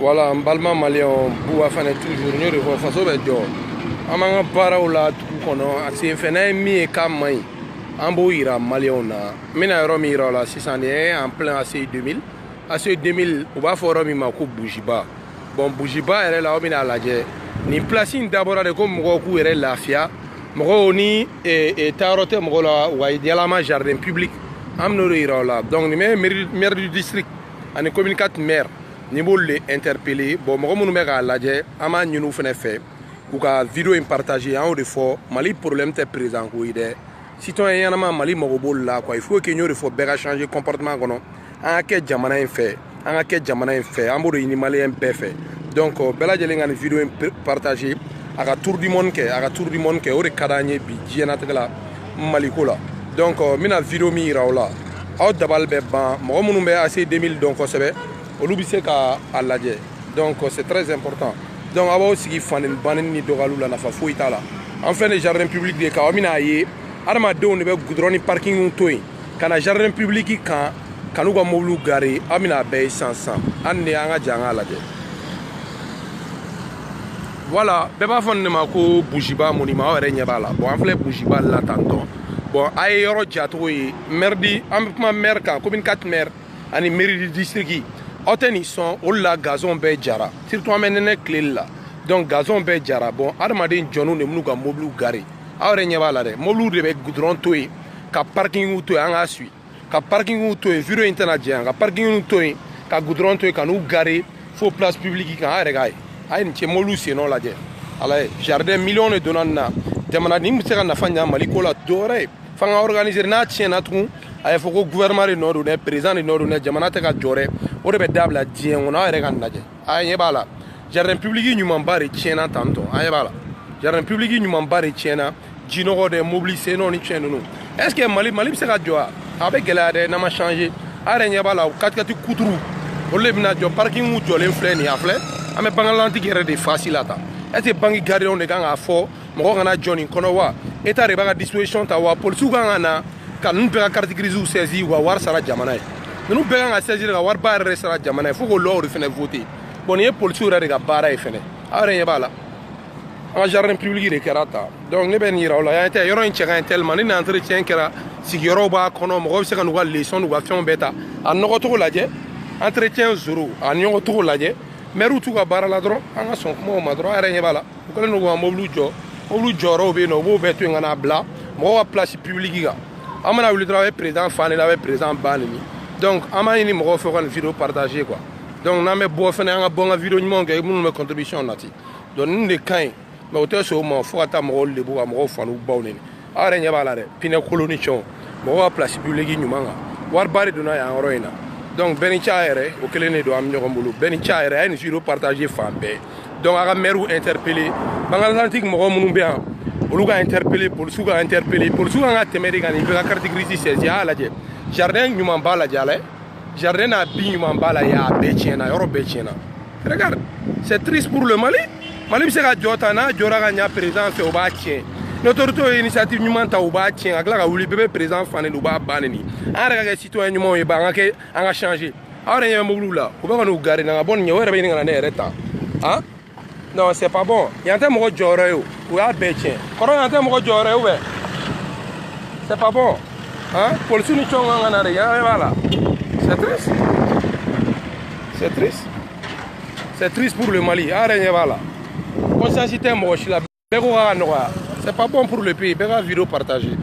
Voilà, en balma malien, pour faire toujours une façon de dire. Amanga para ou la tout kono, c'est fena mi et kamai. Ambo ira malien na. Mina romi ira la 600 en plein AC 2000. AC 2000, ou va faire romi ma coupe bougiba. Bon bougiba elle est là mina la je. Ni place d'abord de comme mogo elle la fia. Mogo ni et tarote mogo la ou idéalement jardin public. Amno ira là. Donc ni maire du district, ani communicat maire. Ni les interpeller bon mɔgɔ minnu bɛ k'a lajɛ an b'a ɲini u fana fɛ u ka vidéo in partager an y'o de fɔ Mali problème tɛ président ko ye dɛ citoyen ɲɛnama Mali mago b'olu la quoi il faut que n y'o de fɔ bɛɛ ka changer comportement kɔnɔ an ka kɛ jamana in fɛ an ka kɛ jamana in fɛ an b'o de ɲini maliyɛn bɛɛ fɛ donc bɛɛ lajɛlen ka nin vidéo in partager a ka tour du monde kɛ a ka tour du monde kɛ o de ka d'an ye bi diɲɛnatigɛ la Mali ko la donc n bɛna vidéo min yira aw la aw dabali bɛ ban mɔgɔ minnu bɛ AC 2000 dɔn kosɛbɛ olu bɛ se ka a lajɛ donc c'est très important donc a b'aw sigi fanin banin ni dɔgɔyaliw la nafa foyi t'a la an filɛ nin jardin public de kan aw bɛna ye adamadenw de bɛ goudron ni parking to yen ka na jardin public kan ka n'u ka mobiliw gare aw bɛna a bɛɛ ye sisan hali ni an ka jan an k'a lajɛ voilà bɛɛ b'a fɔ nin de ma ko bougiba monument aw yɛrɛ ɲɛ b'a la bon an filɛ bougiba la tantɔ bon a ye yɔrɔ jacogo ye maire di an bɛ kuma maire kan commune 4 maire ani mairie du district aw tɛ nin sɔn o la gazon bɛɛ jara surtout an bɛ nɛnɛ tile la donc gazon bɛɛ jara bon adamaden jɔnniw de minnu ka mobiliw gare aw yɛrɛ ɲɛ b'a la dɛ mobiliw de bɛ goudron to yen ka parkingiw to yen an k'a suit ka parkingiw to yen vidéo in tɛna diyan ka parkingiw to yen ka goudron to yen ka n'u gare fo place publique kan an yɛrɛ k'a ye a ye nin cɛ mobiliw sennɔ lajɛ ala ye jardin million de donna nin na jamanaden bɛ se ka nafa ɲa Mali ko la dɔwɛrɛ ye f'an ka organiser n'a tiɲɛna tugun a ye fɔ ko gouvernement de nɔ don dɛ président de nɔ don dɛ jamana tɛ ka jɔ dɛ o de bɛ dabila diɲɛ kɔnɔ aw yɛrɛ ka nin lajɛ a ɲɛ b'a la jardin public ɲumanba de tiɲɛna tantɔ an ɲɛ b'a la jardin public ɲumanba de tiɲɛna jinɔgɔ dɛ mobili sennɔ ni tiɲɛ ninnu est ce que Mali bɛ se ka jɔ a bɛ gɛlɛya dɛ n'an ma changer a yɛrɛ ɲɛ b'a la katikati kuturu olu de bɛna jɔ parking jɔlen filɛ nin ye a filɛ an bɛ bangalantigi yɛrɛ de face la tan est ce que banque gardien de kan k'a fɔ mɔgɔ kana jɔ nin kɔnɔ wa état de b'a ka disposition ta wa polisiw kan ka na ka ninnu bɛɛ ka carte grise saisir wa wari sara jamana ye ninnu bɛɛ kan ka saisir ka wari ba yɛrɛ sara jamana ye fo k'o loi de fɛnɛ voter bon nin ye polisiw yɛrɛ de ka baara ye fɛnɛ aw yɛrɛ ɲɛ b'a la an ka jardin public de kɛra tan donc ne bɛ nin yira aw la yan tɛ yɔrɔ in cɛ ka ɲi tellement ni nin entretien kɛra sigiyɔrɔw b'a kɔnɔ mɔgɔw bɛ se ka n'u ka leçon n'u ka fɛnw bɛɛ ta a nɔgɔcogo lajɛ entretien zéro a ɲɔgɔncogo lajɛ maire t'u ka baara la dɔrɔn an ka sɔn kumaw ma dɔrɔn a yɛrɛ ɲɛ b'a la u kɛlen don k'u ka mobiliw jɔ mobiliw jɔyɔrɔw bɛ yen nɔ u b'o bɛɛ to yen ka n'a bila mɔgɔw ka place publique kan an mana wuli dɔrɔn a bɛ président fa ni la a bɛ président ba ni donc an b'a ɲini mɔgɔw fɛ ka nin vidéo partager quoi donc n'an bɛ bɔ fɛnɛ an ka bɔ an ka vidéo ɲumanw kɛ minnu bɛ contribution nati donc nin de ka ɲi mais o tɛ sɔn o ma fo ka taa mɔgɔw lebu ka mɔgɔw faniw baw neni aw yɛrɛ ɲɛ b'a la dɛ pinɛ kolo ni cɛnw mɔgɔw ka place publique ɲuman kan wariba de donna yan yɔrɔ in na donc bɛɛ ni ca yɛrɛ o kelen de don an bɛ ɲɔgɔn bolo bɛɛ ni ca yɛrɛ a ye nin vidéo partager fan bɛɛ donc a ka maires interpeller bangalantigi mɔgɔ minnu bɛ yan olu ka interpeller polisiw ka interpeller polisiw kan ka tɛmɛ de ka nin bɛɛ ka carte grise saisir a y'a lajɛ jardin ɲuman b'a lajɛ a la jardin n'a bin ɲuman b'a la a bɛɛ tiɲɛna yɔrɔ bɛɛ tiɲɛna regarde c'est triste pour le Mali Mali bɛ se ka jɔ ta n'a jɔra ka ɲa président fɛ o b'a tiɲɛ ni autorité ye initiative ɲuman ta u b'a tiɲɛ ka tila ka wuli bɛɛ bɛ président fa neni u b'a ban neni an yɛrɛ ka kɛ citoyen ɲumanw ye ba an ka changer aw yɛrɛ ɲɛ bɛ mobiliw la u bɛ ka n'u gare na ka bɔ nin ɲɛ o yɛrɛ bɛ ɲini ka na ne yɛrɛ ta han non c'est pas bon yan tɛ mɔgɔ jɔyɔrɔ ye o y'a bɛɛ tiɲɛ kɔrɔ yan tɛ mɔgɔ jɔyɔrɔ ye ou bien c'est pas bon hein polisiw ni cɛw kan ka na de yan b'a la c'est triste c'est triste c'est triste pour le Mali a yɛrɛ ɲɛ b'a la conscience tɛ mɔgɔ si la bɛɛ ko k'a ka nɔgɔya c'est pas bon pour le pays bɛɛ ka vidéo partager